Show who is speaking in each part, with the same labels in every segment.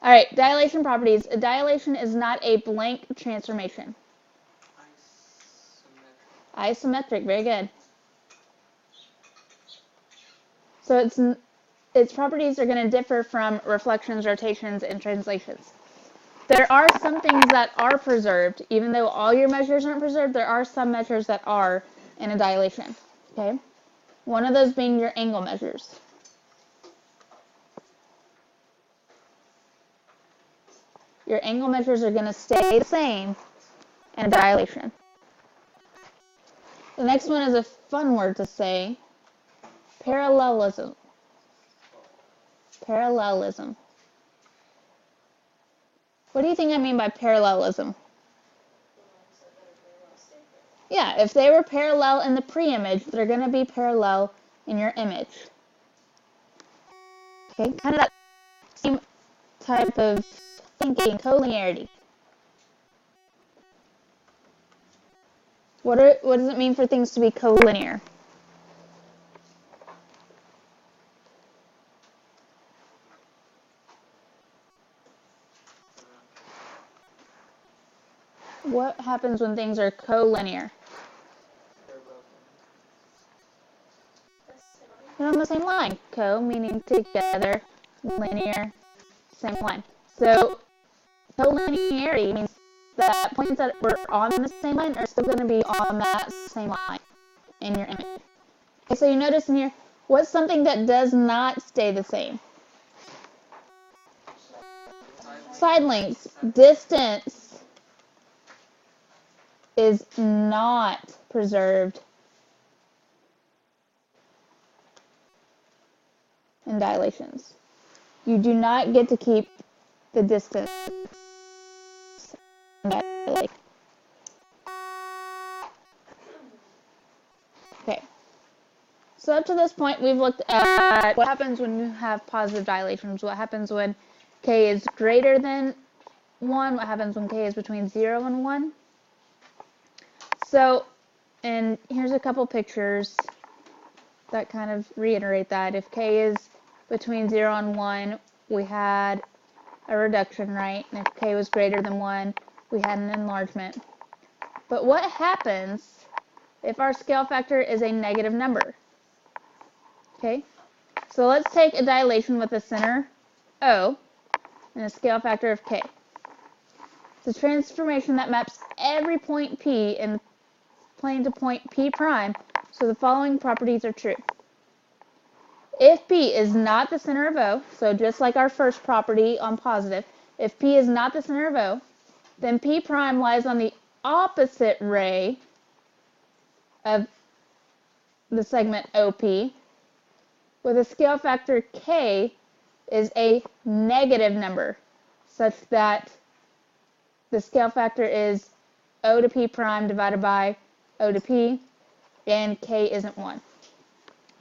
Speaker 1: All right, dilation properties. A dilation is not a blank transformation. Isometric, very good. So its properties are going to differ from reflections, rotations, and translations. There are some things that are preserved, even though all your measures aren't preserved, there are some measures that are in a dilation, okay? One of those being your angle measures. Your angle measures are going to stay the same in a dilation. The next one is a fun word to say, parallelism. Parallelism. What do you think I mean by parallelism? Yeah, if they were parallel in the pre-image, they're going to be parallel in your image. Okay, kind of that same type of thinking, collinearity. What does it mean for things to be collinear? What happens when things are collinear? They're on the same line. Co meaning together, linear, same line. So collinearity means that points that were on the same line are still going to be on that same line in your image. Okay, so you notice in here, what's something that does not stay the same? Side lengths. Distance is not preserved in dilations. You do not get to keep the distance in dilation. Okay. So up to this point, we've looked at what happens when you have positive dilations, what happens when k is greater than 1, what happens when k is between 0 and 1. So, and here's a couple pictures that kind of reiterate that. If k is between 0 and 1, we had a reduction, right? And if k was greater than 1, we had an enlargement. But what happens if our scale factor is a negative number? Okay, so let's take a dilation with a center O and a scale factor of k. It's a transformation that maps every point P in plane to point P prime, so the following properties are true. If P is not the center of O, so just like our first property on positive, if P is not the center of O, then P prime lies on the opposite ray of the segment OP, with a scale factor k is a negative number, such that the scale factor is O to P prime divided by O to P, and k isn't 1.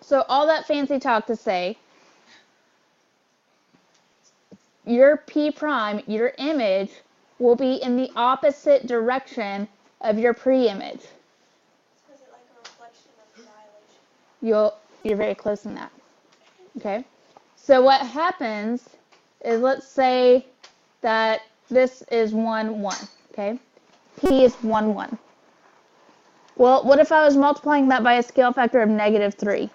Speaker 1: So all that fancy talk to say, your P prime, your image, will be in the opposite direction of your pre-image.
Speaker 2: Is it like a reflection of the dilation?
Speaker 1: You're very close in that. Okay? So what happens is, let's say that this is 1, 1. Okay? P is 1, 1. Well, what if I was multiplying that by a scale factor of negative 3?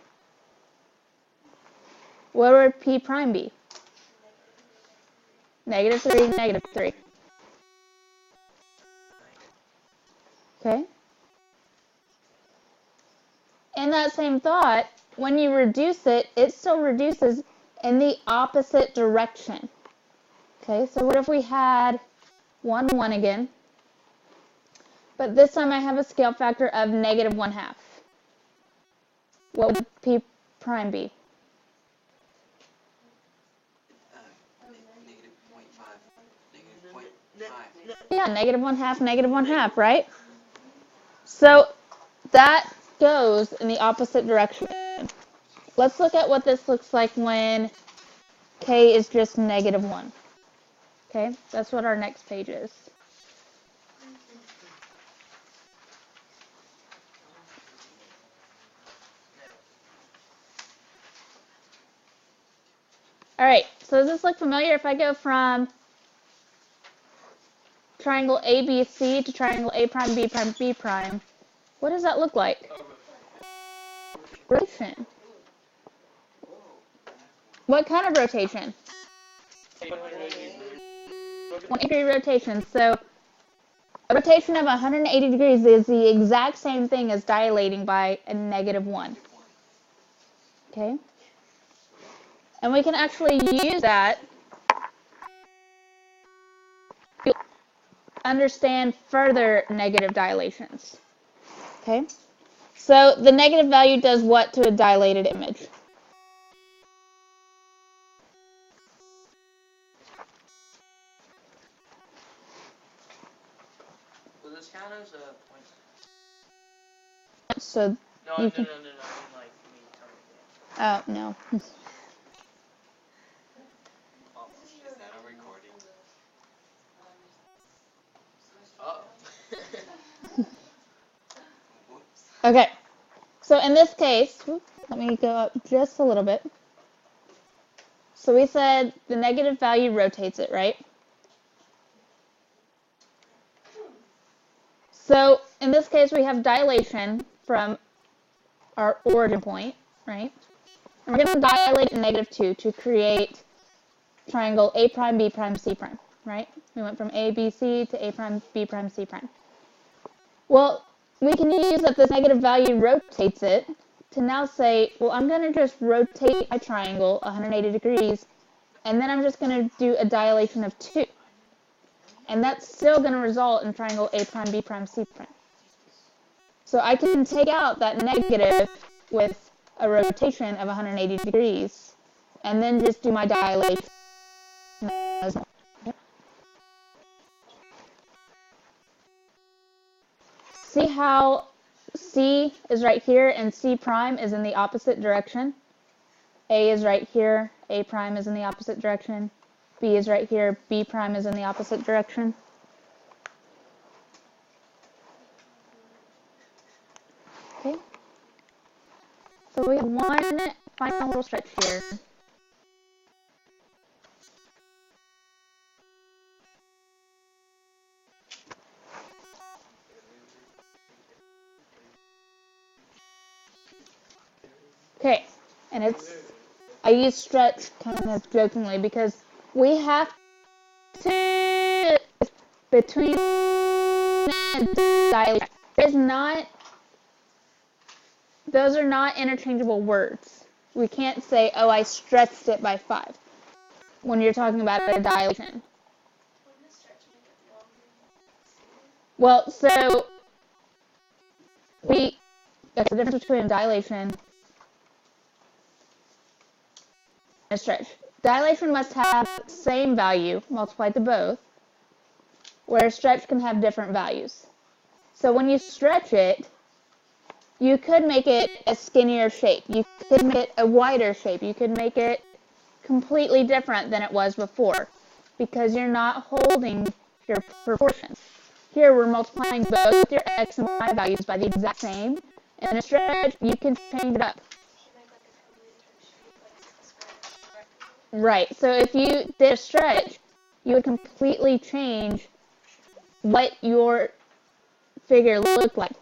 Speaker 1: What would P prime be? Negative 3, negative 3. Okay? In that same thought, when you reduce it, it still reduces in the opposite direction. Okay, so what if we had 1, 1 again, but this time I have a scale factor of negative 1/2. What would P prime be?
Speaker 3: Negative 0.5. Negative 0.5.
Speaker 1: Yeah, negative 1/2, negative 1/2, right? So that goes in the opposite direction. Let's look at what this looks like when k is just negative 1. Okay, that's what our next page is. All right, so does this look familiar if I go from triangle ABC to triangle A prime, B prime, B prime, what does that look like? Rotation. What kind of rotation? 180 rotation. So a rotation of 180 degrees is the exact same thing as dilating by a -1. Okay? And we can actually use that to understand further negative dilations. Okay? So the negative value does what to a dilated image?
Speaker 3: Will this count as a point?
Speaker 1: So
Speaker 3: No,
Speaker 1: you
Speaker 3: no,
Speaker 1: can,
Speaker 3: no, no, no. I mean, like, me telling you.
Speaker 1: oh, no.
Speaker 3: Oh, is that a recording? Oh.
Speaker 1: Okay. So in this case, let me go up just a little bit. So we said the negative value rotates it, right? So in this case, we have dilation from our origin point, right? And we're going to dilate in -2 to create triangle A prime, B prime, C prime, right? We went from A, B, C to A prime, B prime, C prime. Well, we can use that this negative value rotates it to now say, well, I'm going to just rotate my triangle 180 degrees, and then I'm just going to do a dilation of 2. And that's still going to result in triangle A prime, B prime, C prime. So I can take out that negative with a rotation of 180 degrees, and then just do my dilation as well. See how C is right here and C prime is in the opposite direction? A is right here, A prime is in the opposite direction. B is right here, B prime is in the opposite direction. Okay. So we have one final little stretch here. Okay, and I use stretch kind of jokingly because we have to, between dilation, those are not interchangeable words. We can't say, oh, I stretched it by 5 when you're talking about a dilation.
Speaker 2: Wouldn't the stretch make it longer?
Speaker 1: Well, so that's the difference between a dilation and a stretch. Dilation must have same value multiplied to both, where a stretch can have different values. So when you stretch it, you could make it a skinnier shape. You could make it a wider shape. You could make it completely different than it was before because you're not holding your proportions. Here we're multiplying both your x and y values by the exact same. And in a stretch, you can change it up. Right. So if you did a stretch, you would completely change what your figure looked like.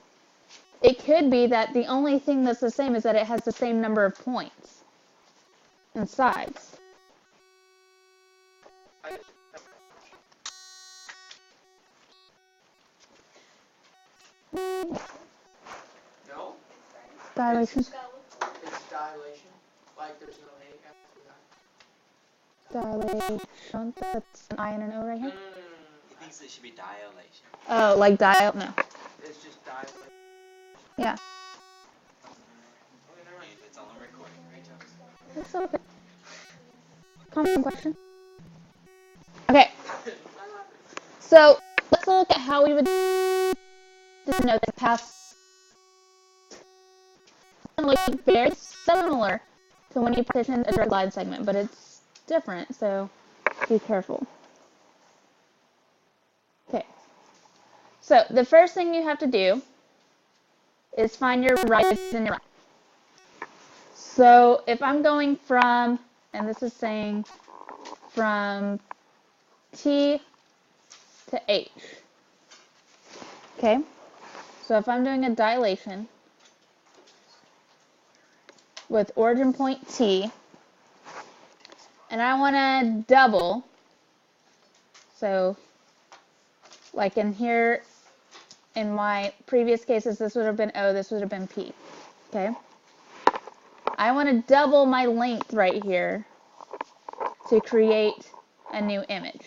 Speaker 1: It could be that the only thing that's the same is that it has the same number of points and sides.
Speaker 3: No?
Speaker 1: Dilation.
Speaker 3: It's dilation. Like there's no A after that.
Speaker 1: Dilation. That's an I and an O right
Speaker 3: No,
Speaker 1: here.
Speaker 3: no, no, no, no.
Speaker 4: He thinks it should be dilation.
Speaker 1: Oh, like dial? No.
Speaker 3: It's just dilation.
Speaker 1: Yeah.
Speaker 4: Okay, never mind. It's all on recording, right, Thomas?
Speaker 1: That's okay. Common question. Okay. So let's look at how we would denote the past. It's going to look very similar to when you partition a direct line segment, but it's different, so be careful. Okay. So the first thing you have to do is find your right and your left. So if I'm going from, and this is saying from T to to H. Okay, so if I'm doing a dilation with origin point T, and I want to double, so like in here, in my previous cases, this would have been O, this would have been P. Okay, I want to double my length right here to create a new image.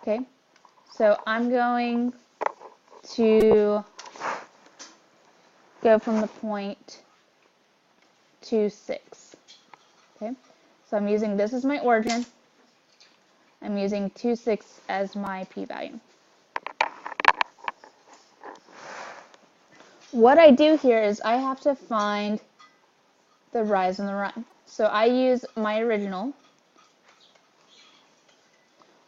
Speaker 1: Okay, so I'm going to go from the point to 6. Okay, so I'm using this as my origin. I'm using 2, 6 as my p-value. What I do here is I have to find the rise and the run. So I use my original.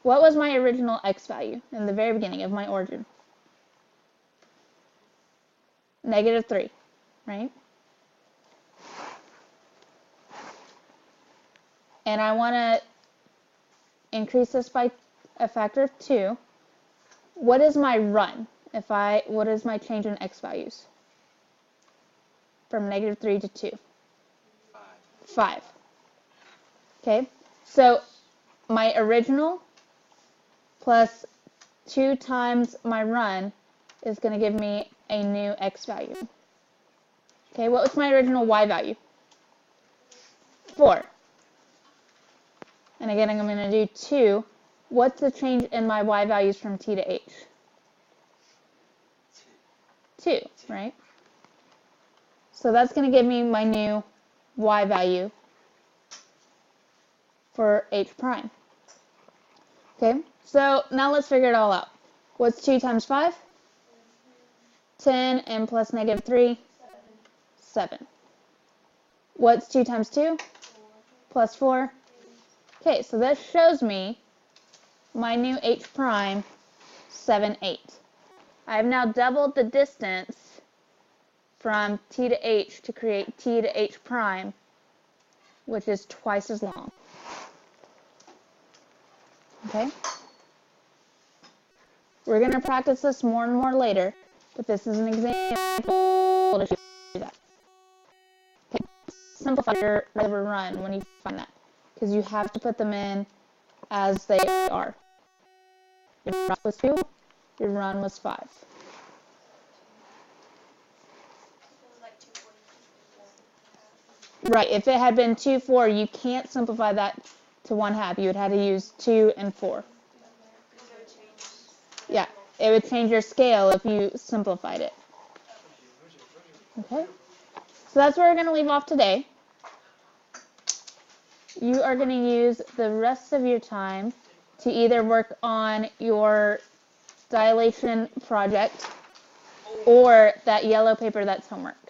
Speaker 1: What was my original x value in the very beginning of my origin? -3, right? And I want to increase this by a factor of 2. What is my run? What is my change in x values? From -3 to 2. 5. Okay, so my original plus 2 times my run is going to give me a new x value. Okay, what was my original y value? 4. And again, I'm going to do 2. What's the change in my y values from t to h? 2, right? So that's going to give me my new y value for h prime. Okay, so now let's figure it all out. What's 2 times 5? 10, and plus -3? 7. What's 2 times 2? Plus 4? Okay, so this shows me my new h prime, 7, 8. I have now doubled the distance from t to h to create t to h prime, which is twice as long. Okay? We're going to practice this more and more later, but this is an example to do that. Okay. Simplify your regular run when you find that, because you have to put them in as they are. Your run was 2, your run was 5. Right, if it had been 2, 4, you can't simplify that to 1/2. You would have to use 2 and 4. Yeah, it would change your scale if you simplified it. Okay, so that's where we're going to leave off today. You are going to use the rest of your time to either work on your dilation project or that yellow paper that's homework.